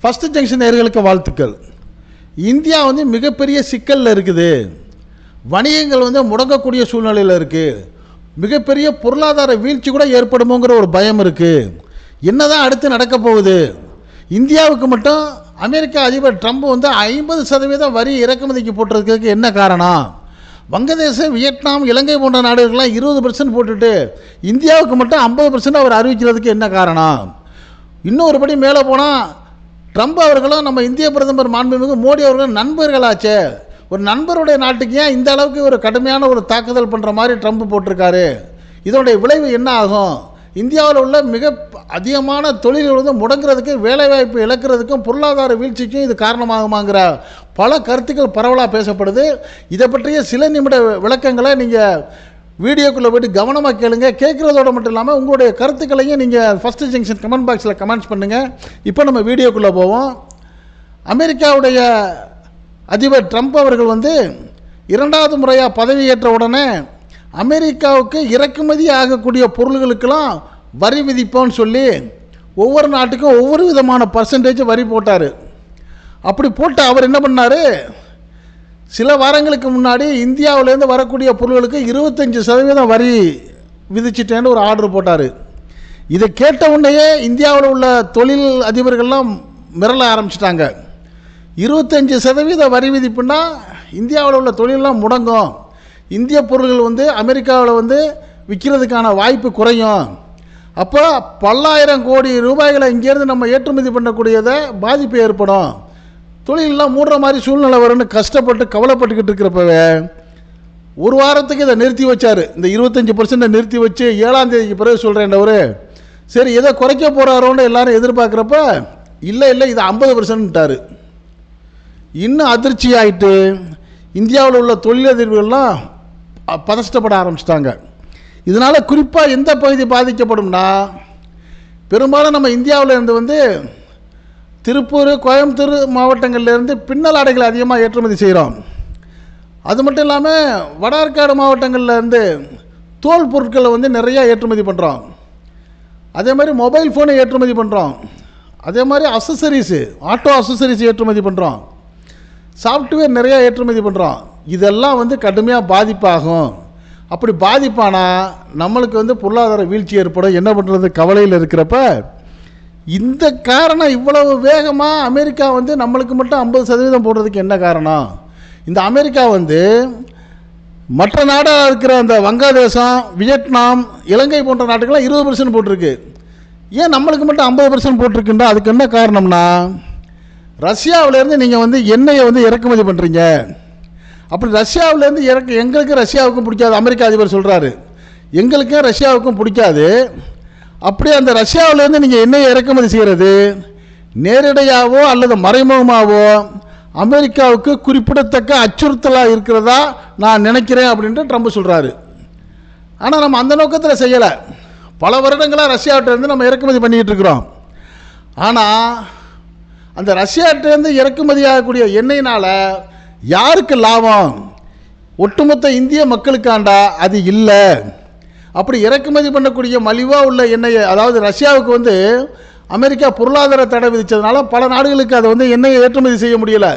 First junction நேயர்களுக்கு வாழ்த்துக்கள். India வந்து மிகப்பெரிய சிக்கலில் இருக்குது. வணிகங்கள் வந்து முடங்கக்கூடிய சூழ்நிலையில் இருக்குது. மிகப்பெரிய பொருளாதார வீழ்ச்சி கூட ஏற்படுமோங்கிற ஒரு பயம் இருக்குது. என்னதான் அடுத்து நடக்க போகுது? இந்தியாவுக்கு மட்டும் அமெரிக்க அதிபர் ட்ரம்ப் வந்து 50% வரி இறக்குமதிக்கு போட்டிருக்கிறதுக்கு என்ன காரணம்? வங்கதேசம், வியட்நாம், இலங்கை போன்ற நாடுகள்லாம் 20% போட்டுட்டு இந்தியாவுக்கு மட்டும் 50% அவர் அறிவிக்கிறதுக்கு என்ன காரணம்? இன்னொரு படி மேலே போனால் ட்ரம்ப் அவர்களும் நம்ம இந்திய பிரதமர் மாண்புமிகு மோடி அவர்களும் நண்பர்களாச்சே. ஒரு நண்பருடைய நாட்டுக்கு ஏன் இந்த அளவுக்கு ஒரு கடுமையான ஒரு தாக்குதல் பண்ணுற மாதிரி ட்ரம்ப் போட்டிருக்காரு? இதனுடைய விளைவு என்ன ஆகும்? இந்தியாவில் உள்ள மிக அதிகமான தொழில்கள் வந்து முடங்கிறதுக்கு, வேலைவாய்ப்பு இழக்கிறதுக்கும், பொருளாதார வீழ்ச்சிக்கும் இது காரணமாகுமாங்கிற பல கருத்துக்கள் பரவலாக பேசப்படுது. இதை பற்றிய சில நிமிட விளக்கங்களை நீங்கள் வீடியோக்குள்ளே போய்ட்டு கவனமாக கேளுங்க. கேட்குறதோடு மட்டும் இல்லாமல் உங்களுடைய கருத்துக்களையும் நீங்கள் ஃபஸ்ட்டு ஜங்ஷன் கமெண்ட் பாக்ஸில் கமெண்ட்ஸ் பண்ணுங்கள். இப்போ நம்ம வீடியோக்குள்ளே போவோம். அமெரிக்காவுடைய அதிபர் ட்ரம்ப் அவர்கள் வந்து 2வது முறையாக பதவியேற்ற உடனே அமெரிக்காவுக்கு இறக்குமதி ஆகக்கூடிய பொருள்களுக்கெல்லாம் வரி விதிப்போன்னு சொல்லி ஒவ்வொரு நாட்டுக்கும் ஒவ்வொரு விதமான பர்சன்டேஜ் வரி போட்டார். அப்படி போட்டு அவர் என்ன பண்ணார்? சில வாரங்களுக்கு முன்னாடி இந்தியாவிலேருந்து வரக்கூடிய பொருள்களுக்கு 25% வரி விதிச்சிட்டேன்னு ஒரு ஆர்டர் போட்டார். இதை கேட்ட உடனேயே இந்தியாவில் உள்ள தொழில் அதிபர்கள்லாம் மிரள ஆரம்பிச்சிட்டாங்க. 25% வரி விதிப்புன்னா இந்தியாவில் உள்ள தொழிலெலாம் முடங்கும். இந்திய பொருள்கள் வந்து அமெரிக்காவில் வந்து விற்கிறதுக்கான வாய்ப்பு குறையும். அப்போ பல்லாயிரம் கோடி ரூபாய்களை இங்கேருந்து நம்ம ஏற்றுமதி பண்ணக்கூடியதை பாதிப்பு ஏற்படும். தொழிலெலாம் மூடுற மாதிரி சூழ்நிலை வரும்னு கஷ்டப்பட்டு கவலைப்பட்டுக்கிட்டு இருக்கிறப்பவே ஒரு வாரத்துக்கு இதை நிறுத்தி வச்சார். இந்த 25% நிறுத்தி வச்சு 7ஆம் தேதிக்கு பிறகு சொல்கிறேன்டவர். சரி, எதை குறைக்க போகிறாரோன்னு எல்லாரும் எதிர்பார்க்குறப்ப இல்லை இது 50%ட்டார். இன்னும் அதிர்ச்சி ஆகிட்டு இந்தியாவில் உள்ள தொழிலதிபர்கள்லாம் பதஷ்டப்பட ஆரம்பிச்சிட்டாங்க. இதனால் குறிப்பாக எந்த பகுதி பாதிக்கப்படும்னா, பெரும்பாலும் நம்ம இந்தியாவில் இருந்து வந்து திருப்பூர், கோயம்புத்தூர் மாவட்டங்கள்லேருந்து பின்னல் ஆடைகளை அதிகமாக ஏற்றுமதி செய்கிறோம். அது மட்டும் இல்லாமல் வடார்காடு மாவட்டங்களில் இருந்து தோல் பொருட்களை வந்து நிறையா ஏற்றுமதி பண்ணுறோம். அதே மாதிரி மொபைல் ஃபோனை ஏற்றுமதி பண்ணுறோம். அதே மாதிரி அசசரிஸு, ஆட்டோ அசசரிஸ் ஏற்றுமதி பண்ணுறோம். சாஃப்ட்வேர் நிறையா ஏற்றுமதி பண்ணுறோம். இதெல்லாம் வந்து கடுமையாக பாதிப்பாகும். அப்படி பாதிப்பானா நம்மளுக்கு வந்து பொருளாதார வீழ்ச்சி ஏற்படும். என்ன பண்ணுறது கவலையில் இருக்கிறப்ப இந்த காரணம் இவ்வளவு வேகமாக அமெரிக்கா வந்து நம்மளுக்கு மட்டும் 50% போடுறதுக்கு என்ன காரணம்? இந்த அமெரிக்கா வந்து மற்ற நாடாக இருக்கிற அந்த வங்கதேசம், வியட்நாம், இலங்கை போன்ற நாட்டுக்கெல்லாம் 20% போட்டிருக்கு. ஏன் நம்மளுக்கு மட்டும் 50% போட்டிருக்குன்னா அதுக்கு என்ன காரணம்னா, ரஷ்யாவிலேருந்து நீங்கள் வந்து எண்ணெயை வந்து இறக்குமதி பண்ணுறீங்க. அப்படி ரஷ்யாவிலேருந்து எங்களுக்கு ரஷ்யாவுக்கும் பிடிக்காது. அமெரிக்க அதிபர் சொல்கிறாரு, எங்களுக்கும் ரஷ்யாவுக்கும் பிடிக்காது. அப்படி அந்த ரஷ்யாவிலேருந்து நீங்கள் எண்ணெயை இறக்குமதி செய்கிறது நேரடியாகவோ அல்லது மறைமுகமாகவோ அமெரிக்காவுக்கு குறிப்பிடத்தக்க அச்சுறுத்தலாக இருக்கிறதா நான் நினைக்கிறேன் அப்படின்ட்டு ட்ரம்ப் சொல்கிறாரு. ஆனால் நம்ம அந்த நோக்கத்தில் செய்யலை. பல வருடங்களாக ரஷ்யாவிட்டேருந்து நம்ம இறக்குமதி பண்ணிக்கிட்டு இருக்கிறோம். ஆனால் அந்த ரஷ்யாவிட்டேருந்து இறக்குமதி ஆகக்கூடிய எண்ணெயினால் யாருக்கு லாபம்? ஒட்டுமொத்த இந்திய மக்களுக்காண்டா? அது இல்லை. அப்படி இறக்குமதி பண்ணக்கூடிய மலிவாக உள்ள எண்ணெயை, அதாவது ரஷ்யாவுக்கு வந்து அமெரிக்கா பொருளாதார தடை விதித்ததுனால பல நாடுகளுக்கு அதை வந்து எண்ணெயை ஏற்றுமதி செய்ய முடியலை.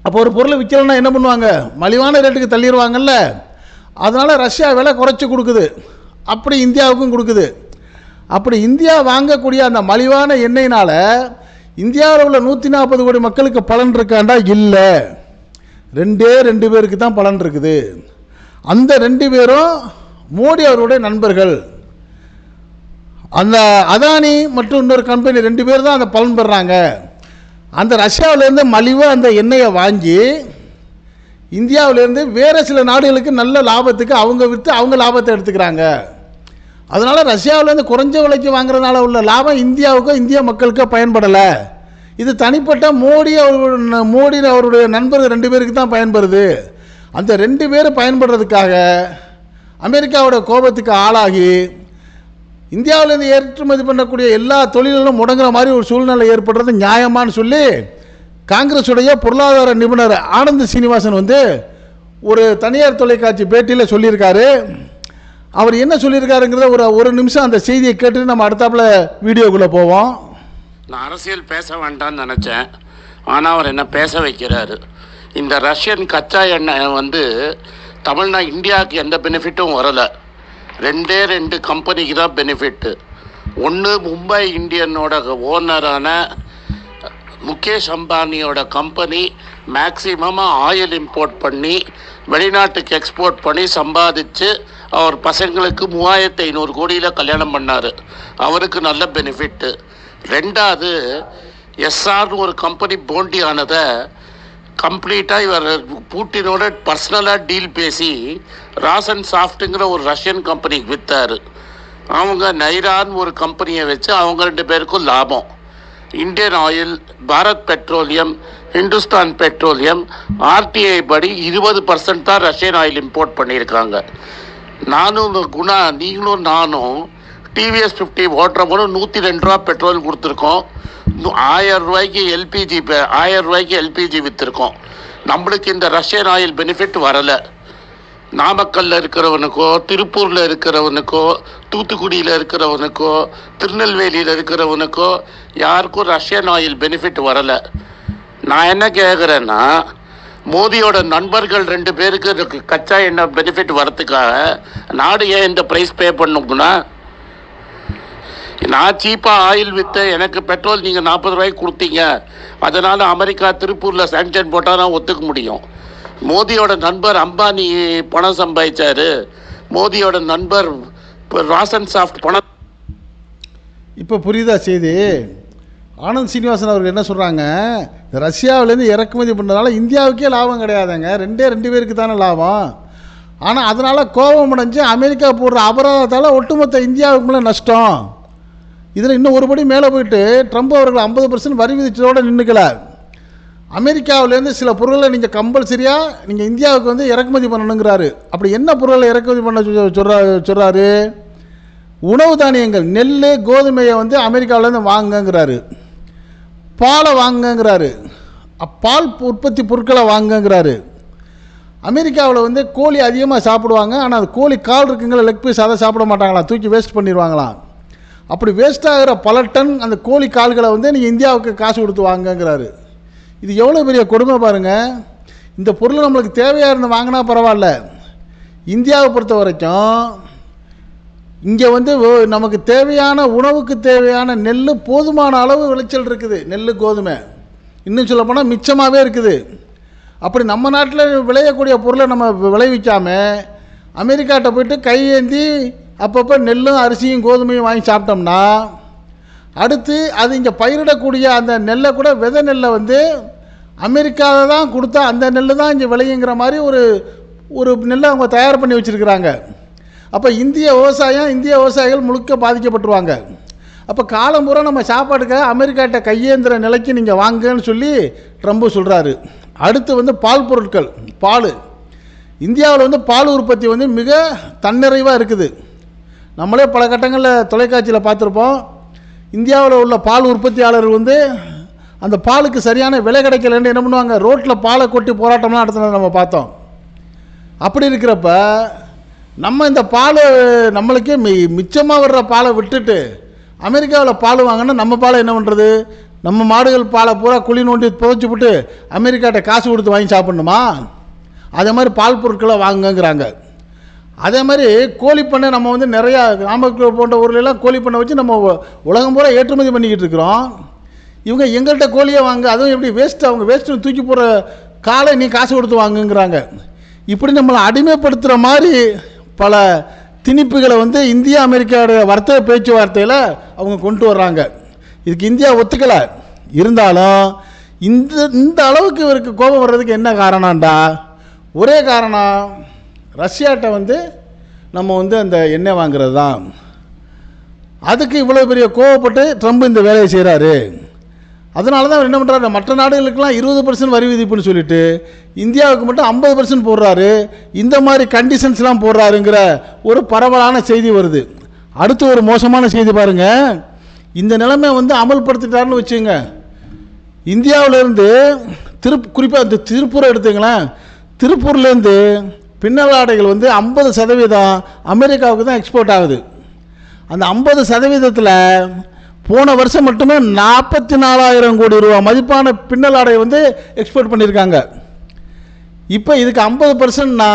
அப்போ ஒரு பொருளை விற்கலன்னா என்ன பண்ணுவாங்க? மலிவான ரேட்டுக்கு தள்ளிடுவாங்கல்ல. அதனால் ரஷ்யா விலை குறைச்சி கொடுக்குது. அப்படி இந்தியாவுக்கும் கொடுக்குது. அப்படி இந்தியா வாங்கக்கூடிய அந்த மலிவான எண்ணெயினால் இந்தியாவில் உள்ள 140 கோடி மக்களுக்கு பலன் இருக்காண்டா? இல்லை. 2 பேருக்கு தான் பலன் இருக்குது. அந்த 2 பேரும் மோடி அவருடைய நண்பர்கள். அந்த அதானி மற்றும் இன்னொரு கம்பெனி 2 பேர் தான் அந்த பலன் பெறாங்க. அந்த ரஷ்யாவிலேருந்து மலிவாக அந்த எண்ணெயை வாங்கி இந்தியாவிலேருந்து வேறு சில நாடுகளுக்கு நல்ல லாபத்துக்கு அவங்க விற்று அவங்க லாபத்தை எடுத்துக்கிறாங்க. அதனால் ரஷ்யாவிலேருந்து குறைஞ்ச விலைக்கு வாங்குறதுனால உள்ள லாபம் இந்தியாவுக்கோ இந்திய மக்களுக்கோ பயன்படலை. இது தனிப்பட்ட மோடி அவருடைய நண்பர்கள் 2 பேருக்கு தான் பயன்படுது. அந்த 2 பேர் பயன்படுறதுக்காக அமெரிக்காவோட கோபத்துக்கு ஆளாகி இந்தியாவிலேருந்து ஏற்றுமதி பண்ணக்கூடிய எல்லா தொழில்களும் முடங்குற மாதிரி ஒரு சூழ்நிலை ஏற்படுறது நியாயமானு சொல்லி காங்கிரஸுடைய பொருளாதார நிபுணர் ஆனந்த் சீனிவாசன் வந்து ஒரு தனியார் தொலைக்காட்சி பேட்டியில் சொல்லியிருக்காரு. அவர் என்ன சொல்லியிருக்காருங்கிறத ஒரு நிமிஷம் அந்த செய்தியை கேட்டு நம்ம அடுத்தாப்புல வீடியோக்குள்ளே போவோம். நான் அரசியல் பேச வேண்டாம்னு நினச்சேன், ஆனால் அவர் என்ன பேச வைக்கிறாரு. இந்த ரஷ்யன் கச்சா எண்ணெய் இந்தியாவுக்கு எந்த பெனிஃபிட்டும் வரலை. ரெண்டு கம்பெனிக்கு தான் பெனிஃபிட்டு. ஒன்று மும்பை இந்தியனோட ஓனரான முகேஷ் அம்பானியோட கம்பெனி மேக்சிமமாக ஆயில் இம்போர்ட் பண்ணி வெளிநாட்டுக்கு எக்ஸ்போர்ட் பண்ணி சம்பாதிச்சு அவர் பசங்களுக்கு 3500 கோடியில் கல்யாணம் பண்ணார். அவருக்கு நல்ல பெனிஃபிட்டு. ரெண்டாவது எஸ்ஆர்னு ஒரு கம்பெனி போண்டி ஆனதை கம்ப்ளீட்டாக இவர் பூட்டினோட பர்சனலாக டீல் பேசி ராசன் சாஃப்ட்டுங்கிற ஒரு ரஷ்யன் கம்பெனிக்கு விற்றார். அவங்க நைரான்னு ஒரு கம்பெனியை வச்சு அவங்க 2 பேருக்கும் லாபம். Indian oil, Bharat petroleum, Hindustan petroleum RTI படி 20% தான் ரஷ்யன் ஆயில் இம்போர்ட் பண்ணியிருக்காங்க. நீங்களும் நானும் டிவிஎஸ் 50 ஓட்டுறவங்களும் 102 ரூபா பெட்ரோல் கொடுத்துருக்கோம். 1000 ரூபாய்க்கு எல்பிஜி விற்றுருக்கோம். நம்மளுக்கு இந்த ரஷ்யன் ஆயில் பெனிஃபிட் வரலை. நாமக்கல்லில் இருக்கிறவனுக்கோ, திருப்பூரில் இருக்கிறவனுக்கோ, தூத்துக்குடியில் இருக்கிறவனுக்கோ, திருநெல்வேலியில் இருக்கிறவனுக்கோ யாருக்கும் ரஷ்யன் ஆயில் பெனிஃபிட் வரலை. நான் என்ன கேட்குறேன்னா, மோதியோட நண்பர்கள் 2 பேருக்கு கச்சா எண்ணெய் பெனிஃபிட் வரத்துக்காக நாடு ஏன் இந்த ப்ரைஸ் பே பண்ணுங்கன்னா, நான் சீப்பாக ஆயில் விற்று எனக்கு பெட்ரோல் நீங்கள் 40 ரூபாய்க்கு கொடுத்தீங்க, அதனால் அமெரிக்கா திருப்பூரில் சாங்ஷன் போட்டால் தான் ஒத்துக்க முடியும். மோதியோட நண்பர் அம்பானி பணம் சம்பாதிச்சாரு, மோதியோட நண்பர் ராசன் சாஃப்ட் பணம். இப்போ புரியுதா செய்தி? ஆனந்த் சீனிவாசன் அவர்கள் என்ன சொல்கிறாங்க, ரஷ்யாவிலேருந்து இறக்குமதி பண்ணுறதுனால இந்தியாவுக்கே லாபம் கிடையாதுங்க, 2 பேருக்கு தானே லாபம். ஆனால் அதனால் கோபம் அடைஞ்சு அமெரிக்கா போடுற அபராதத்தால் ஒட்டுமொத்த இந்தியாவுக்கு மேலே நஷ்டம். இதில் இன்னும் ஒருபடி மேலே போயிட்டு ட்ரம்ப் அவர்கள் 50% வரி விதிச்சதோடு நின்றுக்கல. அமெரிக்காவிலேருந்து சில பொருளை நீங்கள் கம்பல்சரியாக நீங்கள் இந்தியாவுக்கு வந்து இறக்குமதி பண்ணணுங்கிறாரு. அப்படி என்ன பொருளை இறக்குமதி பண்ண சொல்கிறாரு? உணவு தானியங்கள், நெல், கோதுமையை வந்து அமெரிக்காவிலேருந்து வாங்குங்கிறாரு. பாலை வாங்குங்கிறாரு. பால் உற்பத்தி பொருட்களை வாங்குங்கிறாரு. அமெரிக்காவில் வந்து கோழி அதிகமாக சாப்பிடுவாங்க, ஆனால் அது கோழி கால் இருக்குங்களா, லெக் பீஸ், அதை சாப்பிட மாட்டாங்களாம், தூக்கி வேஸ்ட் பண்ணிடுவாங்களாம். அப்படி வேஸ்ட் ஆகிற பல டன் அந்த கோழி கால்களை வந்து நீங்கள் இந்தியாவுக்கு காசு கொடுத்து வாங்குங்கிறாரு. இது எவ்வளோ பெரிய கொடுமை பாருங்கள். இந்த பொருள் நம்மளுக்கு தேவையாக இருந்து வாங்கினா பரவாயில்ல. இந்தியாவை பொறுத்த வரைக்கும் இங்கே வந்து நமக்கு தேவையான உணவுக்கு தேவையான நெல் போதுமான அளவு விளைச்சல் இருக்குது. நெல், கோதுமை இன்னும் சொல்லப்போனால் மிச்சமாகவே இருக்குது. அப்படி நம்ம நாட்டில் விளையக்கூடிய பொருளை நம்ம விளைவிக்காமல் அமெரிக்காட்ட போய்ட்டு கையேந்தி அப்பப்போ நெல்லும் அரிசியும் கோதுமையும் வாங்கி சாப்பிட்டோம்னா, அடுத்து அது இங்கே பயிரிடக்கூடிய அந்த நெல்லை கூட விதை நெல்லை வந்து அமெரிக்காவில் தான் கொடுத்தா அந்த நெல் தான் இங்கே விளையுங்கிற மாதிரி ஒரு நெல்லை அவங்க தயார் பண்ணி வச்சுருக்கிறாங்க. அப்போ இந்திய விவசாயிகள் முழுக்க பாதிக்கப்பட்டுருவாங்க. அப்போ காலம்பூரா நம்ம சாப்பாட்டுக்காக அமெரிக்காட்ட கையேந்திர நிலைக்கு நீங்கள் வாங்கன்னு சொல்லி ட்ரம்ப் சொல்கிறாரு. அடுத்து வந்து பால் பொருட்கள், பால். இந்தியாவில் வந்து பால் உற்பத்தி வந்து மிக தன்னிறைவாக இருக்குது. நம்மளே பல கட்டங்களில் தொலைக்காட்சியில் பார்த்துருப்போம். இந்தியாவில் உள்ள பால் உற்பத்தியாளர்கள் வந்து அந்த பாலுக்கு சரியான விலை கிடைக்கலன்னு என்ன பண்ணுவாங்க, ரோட்டில் பாலை கொட்டி போராட்டம்லாம் நடத்துனதை நம்ம பார்த்தோம். அப்படி இருக்கிறப்ப நம்ம இந்த பால் நம்மளுக்கே மிச்சமாக வர்ற பாலை விட்டுட்டு அமெரிக்காவில் பால் வாங்கினா நம்ம பாலை என்ன பண்ணுறது? நம்ம மாடுகள் பாலை பூரா குழி நோண்டி புதைச்சி விட்டு அமெரிக்காட்ட காசு கொடுத்து வாங்கி சாப்பிட்ணுமா? அதே மாதிரி பால் பொருட்களை வாங்குங்கிறாங்க. அதே மாதிரி கோழிப்பண்ணை நம்ம வந்து நிறையா நாமக்கல் போன்ற ஊர்லெலாம் கோழிப்பண்ணை வச்சு நம்ம உலகம் பூரா ஏற்றுமதி பண்ணிக்கிட்டு இருக்கிறோம். இவங்க எங்கள்கிட்ட கோழியை வாங்க, அதுவும் எப்படி வேஸ்ட்டு, அவங்க வேஸ்ட்டு தூக்கி போகிற காலை நீ காசு கொடுத்து வாங்குங்கிறாங்க. இப்படி நம்மளை அடிமைப்படுத்துகிற மாதிரி பல திணிப்புகளை வந்து இந்தியா அமெரிக்காவுடைய வர்த்தக பேச்சுவார்த்தையில் அவங்க கொண்டு வர்றாங்க. இதுக்கு இந்தியா ஒத்துக்கலை. இருந்தாலும் இந்த அளவுக்கு இவருக்கு கோபம் வர்றதுக்கு என்ன காரணம்டா? ஒரே காரணம், ரஷ்யாட்ட வந்து நம்ம வந்து அந்த எண்ணெய் வாங்கிறது தான். அதுக்கு இவ்வளோ பெரிய கோவப்பட்டு ட்ரம்ப் இந்த வேலையை செய்கிறாரு. அதனால தான் அவர் என்ன பண்ணுறாரு, மற்ற நாடுகளுக்கெல்லாம் 20% வரி விதிப்புன்னு சொல்லிட்டு இந்தியாவுக்கு மட்டும் 50% போடுறாரு. இந்த மாதிரி கண்டிஷன்ஸ்லாம் போடுறாருங்கிற ஒரு பரவலான செய்தி வருது. அடுத்து ஒரு மோசமான செய்தி பாருங்கள். இந்த நிலைமை வந்து அமல்படுத்திட்டாருன்னு வச்சுங்க, இந்தியாவிலேருந்து குறிப்பாக இந்த திருப்பூரை எடுத்துங்களேன், திருப்பூர்லேருந்து பின்னல் ஆடைகள் வந்து 50% அமெரிக்காவுக்கு தான் எக்ஸ்போர்ட் ஆகுது. அந்த 50%ல் போன வருஷம் மட்டுமே 44,000 கோடி ரூபா மதிப்பான பின்னல் ஆடை வந்து எக்ஸ்போர்ட் பண்ணியிருக்காங்க. இப்போ இதுக்கு 50%னா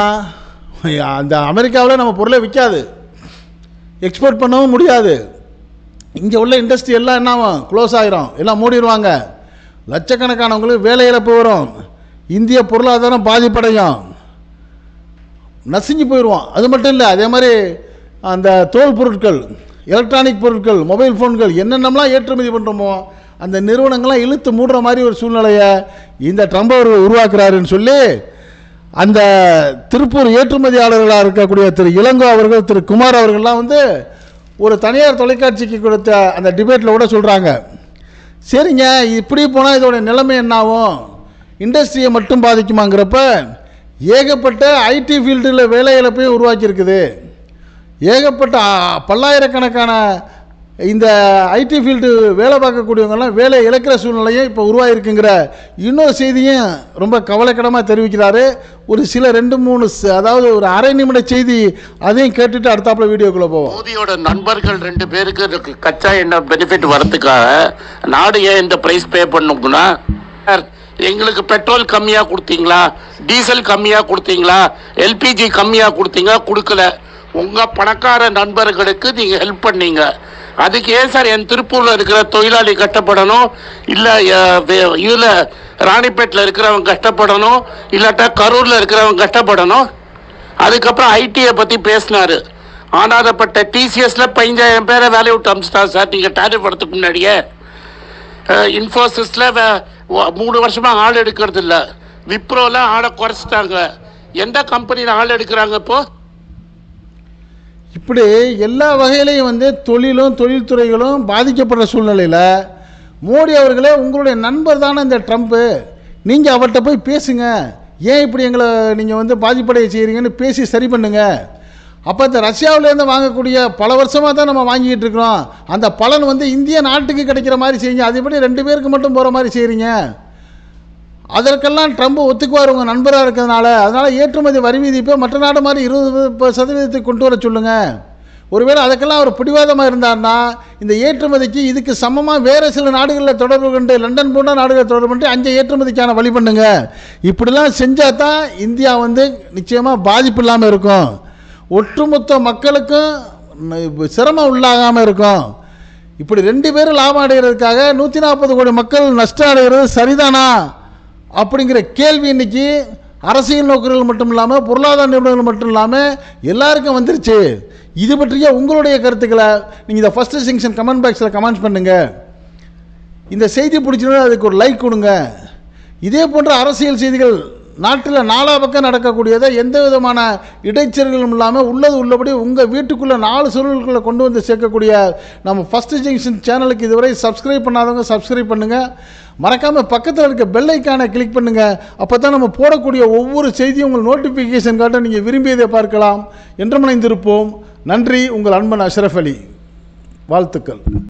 அந்த அமெரிக்காவில் நம்ம பொருளை விற்காது, எக்ஸ்போர்ட் பண்ணவும் முடியாது. இங்கே உள்ள இண்டஸ்ட்ரி எல்லாம் என்ன ஆகும், க்ளோஸ் ஆகிரும், எல்லாம் மூடிடுவாங்க. லட்சக்கணக்கானவங்களுக்கு வேலை இழப்பு வரும், இந்திய பொருளாதாரம் பாதிப்படையும், நசுங்கி போயிடுவோம். அது மட்டும் இல்லை, அதே மாதிரி அந்த தோல் பொருட்கள், எலக்ட்ரானிக் பொருட்கள், மொபைல் ஃபோன்கள் என்னென்னலாம் ஏற்றுமதி பண்ணுறோமோ அந்த நிறுவனங்கள்லாம் இழுத்து மூடுற மாதிரி ஒரு சூழ்நிலையை இந்த ட்ரம்ப் அவர்கள் உருவாக்குறாருன்னு சொல்லி அந்த திருப்பூர் ஏற்றுமதியாளர்களாக இருக்கக்கூடிய திரு இளங்கோ அவர்கள், திரு குமார் அவர்கள்லாம் வந்து ஒரு தனியார் தொலைக்காட்சிக்கு கொடுத்த அந்த டிபேட்டில் கூட சொல்கிறாங்க, சரிங்க இப்படி போனால் இதோட நிலைமை என்னாகும், இண்டஸ்ட்ரியை மட்டும் பாதிக்குமாங்கிறப்ப ஏகப்பட்ட ஐடி ஃபீல்டில் வேலை இழப்பையும் உருவாக்கியிருக்குது. ஏகப்பட்ட பல்லாயிரக்கணக்கான இந்த ஐடி ஃபீல்டு வேலை பார்க்கக்கூடியவங்கெல்லாம் வேலை இழக்கிற சூழ்நிலையும் இப்போ உருவாகிருக்குங்கிற இன்னொரு செய்தியும் ரொம்ப கவலைக்கிடமாக தெரிவிக்கிறாரு. ஒரு சில 2-3 அதாவது ஒரு அரை நிமிட செய்தி அதையும் கேட்டுட்டு அடுத்தாப்புல வீடியோக்குள்ளே போவோம். மோடியோட நண்பர்கள் 2 பேருக்கு கச்சா எண்ணெய் பெனிஃபிட் வரதுக்காக நாடு ஏன் இந்த பிரைஸ் பே பண்ணும்னா, எங்களுக்கு பெட்ரோல் கம்மியாக கொடுத்தீங்களா, டீசல் கம்மியாக கொடுத்தீங்களா, எல்பிஜி கம்மியாக கொடுத்தீங்களா, கொடுக்கல. உங்கள் பணக்கார நண்பர்களுக்கு நீங்கள் ஹெல்ப் பண்ணீங்க. அதுக்கு ஏன் சார் என் திருப்பூரில் இருக்கிற தொழிலாளி கஷ்டப்படணும், இல்லை இதில் ராணிப்பேட்டில் இருக்கிறவங்க கஷ்டப்படணும், இல்லாட்டா கரூரில் இருக்கிறவங்க கஷ்டப்படணும்? அதுக்கப்புறம் ஐடியை பற்றி பேசினார். ஆனாதப்பட்ட டிசிஎஸ்ல 15,000 பேரை வேலையை விட்டு அமிச்சிட்டாங்க சார். நீங்கள் டேரிஃப் வரதுக்கு முன்னாடியே இன்ஃபோசிஸில் 3 வருஷமாக ஆள் எடுக்கிறது இல்லை, விப்ரோவில் ஆளை குறைச்சிட்டாங்க. எந்த கம்பெனியில் ஆள் எடுக்கிறாங்க இப்போ? இப்படி எல்லா வகையிலையும் வந்து தொழிலும் தொழில்துறைகளும் பாதிக்கப்படுற சூழ்நிலையில் மோடி அவர்களே உங்களுடைய நண்பர் தானே இந்த ட்ரம்ப்பு, நீங்கள் அவர்கிட்ட போய் பேசுங்க, ஏன் இப்படி எங்களை நீங்கள் வந்து பாதிப்படைய செய்கிறீங்கன்னு பேசி சரி பண்ணுங்க. அப்போ இந்த ரஷ்யாவிலேருந்து வாங்கக்கூடிய பல வருஷமாக தான் நம்ம வாங்கிக்கிட்டு இருக்கிறோம், அந்த பலன் வந்து இந்திய நாட்டுக்கு கிடைக்கிற மாதிரி செய்யுங்க. அது எப்படி 2 பேருக்கு மட்டும் போகிற மாதிரி செய்கிறீங்க? அதற்கெல்லாம் ட்ரம்ப் ஒத்துக்குவார் உங்கள் நண்பராக இருக்கிறதுனால. அதனால் ஏற்றுமதி வரி விதிப்பை மற்ற நாடு மாதிரி 20% கொண்டு வர சொல்லுங்கள். ஒருவேளை அதுக்கெல்லாம் அவர் பிடிவாதமாக இருந்தார்னா இந்த ஏற்றுமதிக்கு இதுக்கு சமமாக வேறு சில நாடுகளில் தொடர்பு கொண்டு, லண்டன் போன்ற நாடுகளில் தொடர்பு கொண்டு அங்கே ஏற்றுமதிக்கான வழி பண்ணுங்க. இப்படிலாம் செஞ்சால் தான் இந்தியா வந்து நிச்சயமாக பாதிப்பு இல்லாமல் இருக்கும், ஒட்டுமொத்த மக்களுக்கும் சிரமம் உள்ளாகாமல் இருக்கும். இப்படி 2 பேரும் லாபம் அடைகிறதுக்காக 140 கோடி மக்கள் நஷ்டம் அடைகிறது சரிதானா அப்படிங்கிற கேள்வி இன்னைக்கு அரசியல் நோக்கர்கள் மட்டும் இல்லாமல் பொருளாதார நிபுணர்கள் மட்டும் இல்லாமல் எல்லாருக்கும் வந்துருச்சு. இது பற்றிய உங்களுடைய கருத்துக்களை நீங்கள் இந்த ஃபர்ஸ்ட் செக்ஷன் கமெண்ட் பாக்ஸில் கமெண்ட் பண்ணுங்கள். இந்த செய்தி பிடிச்சிருந்தா அதுக்கு ஒரு லைக் கொடுங்க. இதே போன்ற அரசியல் செய்திகள் நாட்டில் 4 பக்கம் நடக்கக்கூடியதை எந்த விதமான இடைச்சல்களும் இல்லாமல் உள்ளது உள்ளபடி உங்கள் வீட்டுக்குள்ளே 4 சூழல்களை கொண்டு வந்து சேர்க்கக்கூடிய நம்ம ஃபர்ஸ்ட் ஜங்ஷன் சேனலுக்கு இதுவரை சப்ஸ்கிரைப் பண்ணாதவங்க சப்ஸ்கிரைப் பண்ணுங்கள். மறக்காமல் பக்கத்தில் இருக்க பெல் ஐக்கானை கிளிக் பண்ணுங்கள். அப்போ தான் நம்ம போடக்கூடிய ஒவ்வொரு செய்தியும் உங்கள் நோட்டிஃபிகேஷன் காட்ட நீங்கள் விரும்பியதை பார்க்கலாம். என்றும் இணைந்திருப்போம். நன்றி. உங்கள் அன்பன் அஷ்ரஃப் அலி. வாழ்த்துக்கள்.